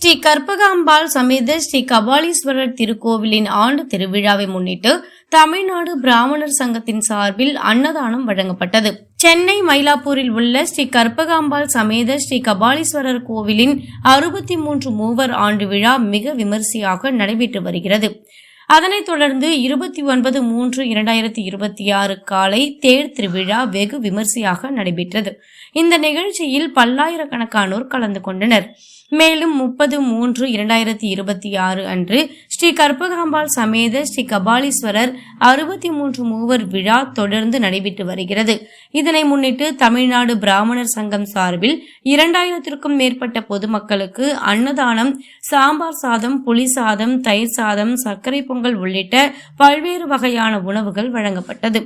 ஸ்ரீ கற்பகாம்பாள் சமேத ஸ்ரீ கபாலீஸ்வரர் திருக்கோவிலின் ஆண்டு திருவிழாவை முன்னிட்டு தமிழ்நாடு பிராமணர் சங்கத்தின் சார்பில் அன்னதானம் வழங்கப்பட்டது. சென்னை மயிலாப்பூரில் உள்ள ஸ்ரீ கற்பகாம்பாள் சமேத ஸ்ரீ கபாலீஸ்வரர் கோவிலின் 63 மூவர் ஆண்டு விழா மிக விமரிசையாக நடைபெற்று வருகிறது. அதனைத் தொடர்ந்து 29/3/2026 காலை தேர் திருவிழா வெகு விமரிசையாக நடைபெற்றது. இந்த நிகழ்ச்சியில் பல்லாயிரக்கணக்கானோர் கலந்து கொண்டனர். மேலும் 30/3/2026 அன்று ஸ்ரீ கற்பகாம்பாள் சமேத ஸ்ரீ கபாலீஸ்வரர் 63 மூவர் விழா தொடர்ந்து நடைபெற்று வருகிறது. இதனை முன்னிட்டு தமிழ்நாடு பிராமணர் சங்கம் சார்பில் 2000க்கும் மேற்பட்ட பொதுமக்களுக்கு அன்னதானம், சாம்பார் சாதம், புளி சாதம், தயிர் சாதம், சர்க்கரை பொங்கல் உள்ளிட்ட பல்வேறு வகையான உணவுகள் வழங்கப்பட்டது.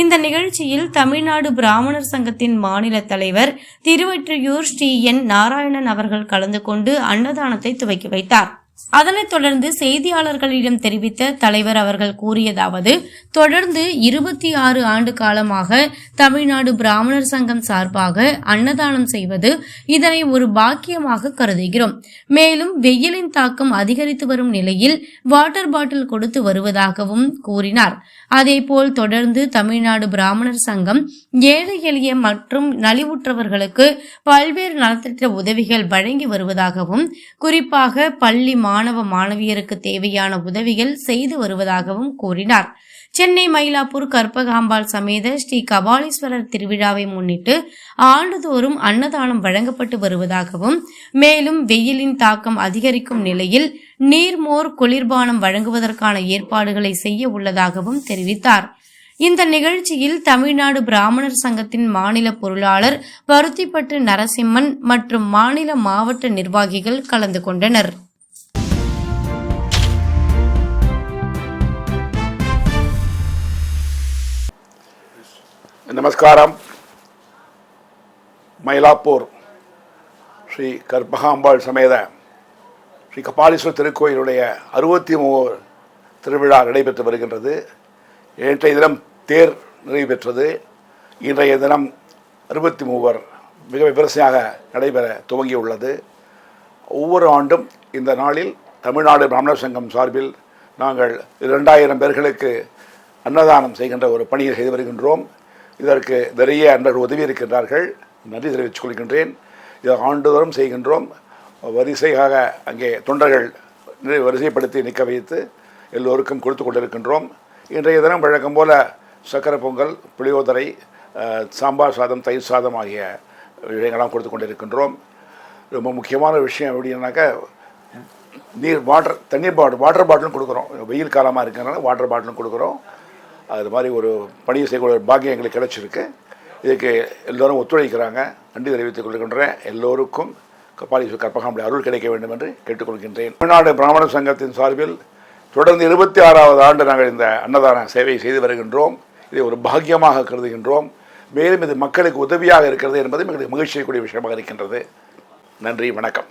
இந்த நிகழ்ச்சியில் தமிழ்நாடு பிராமணர் சங்கத்தின் மாநில தலைவர் திருவொற்றியூர் ஸ்ரீ என் நாராயணன் அவர்கள் கலந்து கொண்டு அன்னதானத்தை துவக்கி வைத்தார். அதனைத் தொடர்ந்து செய்தியாளர்களிடம் தெரிவித்த தலைவர் அவர்கள் கூறியதாவது, தொடர்ந்து 26 ஆண்டு காலமாக தமிழ்நாடு பிராமணர் சங்கம் சார்பாக அன்னதானம் செய்வது இதனை ஒரு பாக்கியமாக கருதுகிறோம். மேலும் வெயிலின் தாக்கம் அதிகரித்து வரும் நிலையில் வாட்டர் பாட்டில் கொடுத்து வருவதாகவும் கூறினார். அதேபோல் தொடர்ந்து தமிழ்நாடு பிராமணர் சங்கம் ஏழை எளிய மற்றும் நலிவுற்றவர்களுக்கு பல்வேறு நலத்திட்ட உதவிகள் வழங்கி வருவதாகவும், குறிப்பாக பள்ளி மாணவ மாணவியருக்கு தேவையான உதவிகள் செய்து வருவதாகவும் கூறினார். சென்னை மயிலாப்பூர் கற்பகாம்பாள் சமேத ஸ்ரீ கபாலீஸ்வரர் திருவிழாவை முன்னிட்டு ஆண்டுதோறும் அன்னதானம் வழங்கப்பட்டு வருவதாகவும், மேலும் வெயிலின் தாக்கம் அதிகரிக்கும் நிலையில் நீர்மோர் குளிர்பானம் வழங்குவதற்கான ஏற்பாடுகளை செய்ய உள்ளதாகவும் தெரிவித்தார். இந்த நிகழ்ச்சியில் தமிழ்நாடு பிராமணர் சங்கத்தின் மாநில பொருளாளர் பருத்திப்பட்டு நரசிம்மன் மற்றும் மாநில மாவட்ட நிர்வாகிகள் கலந்து கொண்டனர். நமஸ்காரம். மயிலாப்பூர் ஸ்ரீ கற்பகாம்பாள் சமேத ஸ்ரீ கபாலீஸ்வரர் திருக்கோயிலுடைய 63 திருவிழா நடைபெற்று வருகின்றது. நேற்றைய தினம் தேர் நிறைவு பெற்றது. இன்றைய தினம் 63 மிக விமரிசையாக நடைபெற துவங்கியுள்ளது. ஒவ்வொரு ஆண்டும் இந்த நாளில் தமிழ்நாடு பிராமணர் சங்கம் சார்பில் நாங்கள் 2000 பேர்களுக்கு அன்னதானம் செய்கின்ற ஒரு பணியை செய்து வருகின்றோம். இதற்கு நிறைய அன்பர்கள் உதவி இருக்கின்றார்கள். நன்றி தெரிவித்துக் கொள்கின்றேன். இதை ஆண்டுதோறும் செய்கின்றோம். வரிசையாக அங்கே தொண்டர்கள் வரிசைப்படுத்தி நிற்க வைத்து எல்லோருக்கும் கொடுத்து கொண்டிருக்கின்றோம். இன்றைய தினம் வழக்கம் போல சக்கரை பொங்கல், புளியோதரை, சாம்பார் சாதம், தயிர் சாதம் ஆகிய விஷயங்கள்லாம் கொடுத்து கொண்டிருக்கின்றோம். ரொம்ப முக்கியமான விஷயம் எப்படின்னாக்கா வாட்டர் பாட்டிலும் கொடுக்குறோம். வெயில் காலமாக இருக்கிறதுனால வாட்டர் பாட்டிலும் கொடுக்குறோம். அது மாதிரி ஒரு பணியை செய்யக்கூடிய ஒரு பாக்கியம் எங்களுக்கு கிடைச்சிருக்கு. இதுக்கு எல்லோரும் ஒத்துழைக்கிறாங்க. நன்றி தெரிவித்துக் கொள்கின்றேன். எல்லோருக்கும் கபாலீஸ்வரர் கற்பகாம்பாள் அருள் கிடைக்க வேண்டும் என்று கேட்டுக்கொள்கின்றேன். தமிழ்நாடு பிராமணர் சங்கத்தின் சார்பில் தொடர்ந்து 26வது ஆண்டு நாங்கள் இந்த அன்னதான சேவையை செய்து வருகின்றோம். இதை ஒரு பாக்கியமாக கருதுகின்றோம். மேலும் இது மக்களுக்கு உதவியாக இருக்கிறது என்பது எங்களுக்கு மகிழ்ச்சியக்கூடிய விஷயமாக இருக்கின்றது. நன்றி, வணக்கம்.